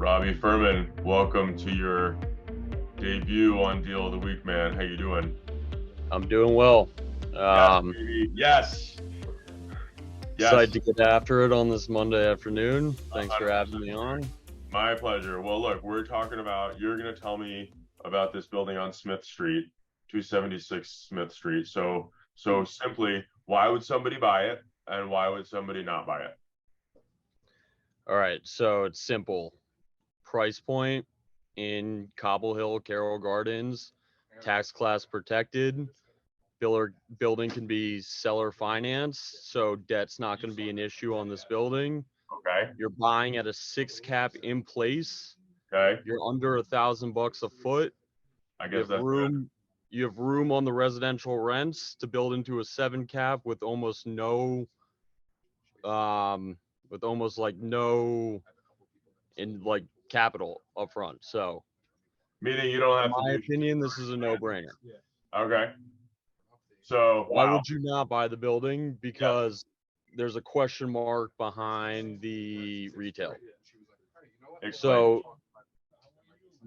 Robbie Ferman, welcome to your debut on Deal of the Week, man. How you doing? I'm doing well. Yes, baby. Yes. Excited Yes. to get after it on this Monday afternoon. Thanks for 100%. having me on. My pleasure. Well, look, you're going to tell me about this building on Smith Street, 276 Smith Street. So simply, why would somebody buy it and why would somebody not buy it? All right, so it's simple. Price point in Cobble Hill, Carroll Gardens, tax class protected. Building can be seller financed, so debt's not going to be an issue on this building. Okay. You're buying at a 6 cap in place. Okay. You're under $1,000 a foot. I You guess have that's good. room. You have room on the residential rents to build into a 7 cap with almost no, like no in like capital up front. So, Meaning you don't in have to my do opinion, this is a no-brainer. Okay. So, Why wow. would you not buy the building? Yeah. Because there's a question mark behind the retail. Explain. So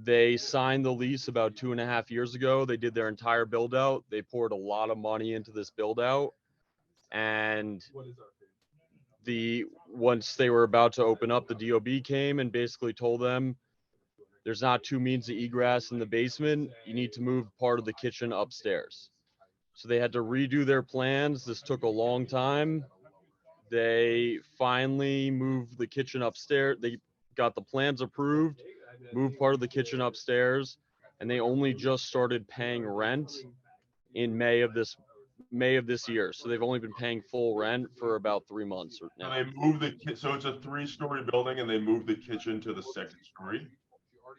they signed the lease about 2.5 years ago. They did their entire build out. They poured a lot of money into this build out. And once they were about to open up, the DOB came and basically told them there's not two means of egress in the basement. You need to move part of the kitchen upstairs. So they had to redo their plans. This took a long time. They finally moved the kitchen upstairs. They got the plans approved, moved part of the kitchen upstairs, and they only just started paying rent in May of this year. So they've only been paying full rent for about 3 months So now. they moved so it's a three-story building and they moved the kitchen to the second story.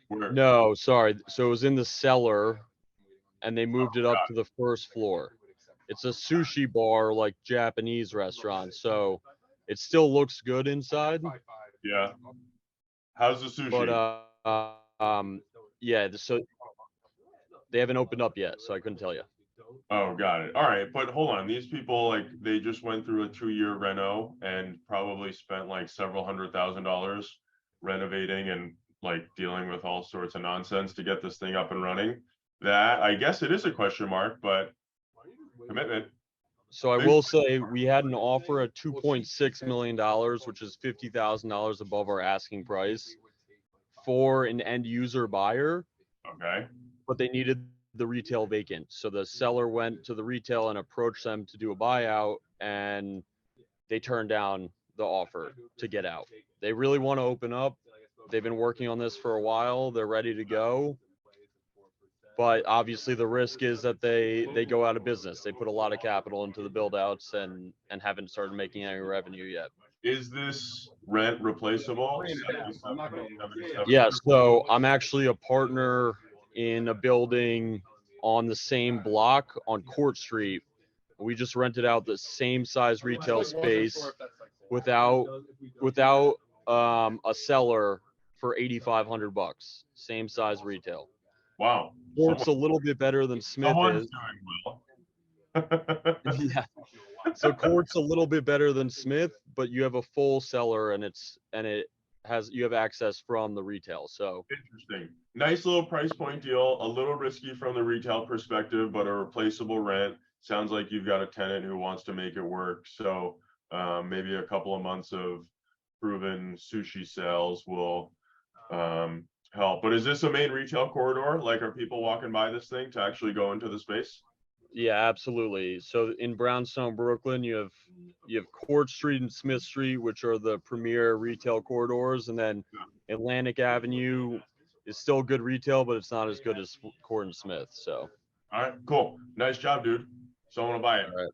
Where No, sorry. So it was in the cellar and they moved it up God, to the first floor. It's a sushi bar, like Japanese restaurant. So it still looks good inside, yeah. How's the but sushi? yeah. So they haven't opened up yet, so I couldn't tell you. Oh, got it. All right, but hold on. These people like they just went through a 2-year reno and probably spent like several $100,000 renovating and like dealing with all sorts of nonsense to get this thing up and running. That I guess it is a question mark, but commitment. So I will say we had an offer at $2.6 million, which is $50,000 above our asking price for an end user buyer, Okay. but they needed the retail vacant. So the seller went to the retail and approached them to do a buyout, and they turned down the offer to get out. They really want to open up. They've been working on this for a while. They're ready to go. But obviously the risk is that they go out of business. They put a lot of capital into the build outs and haven't started making any revenue yet. Is this rent replaceable? Yeah, so I'm actually a partner in a building on the same block on Court Street. We just rented out the same size retail space without a seller for $8,500. Same size retail. Wow. Court's a little bit better than Smith Someone's is. doing well. Yeah. So Court's a little bit better than Smith, but you have a full cellar and you have access from the retail. So Interesting. Nice little price point deal, a little risky from the retail perspective, but a replaceable rent. Sounds like you've got a tenant who wants to make it work. So maybe a couple of months of proven sushi sales will help. But is this a main retail corridor? Like, are people walking by this thing to actually go into the space? yeah, absolutely. So in Brownstone, Brooklyn, you have Court Street and Smith Street, which are the premier retail corridors, and then Atlantic Avenue is still good retail, but it's not as good as Court and Smith. So All right, cool. Nice job, dude. So I want to buy it. all right.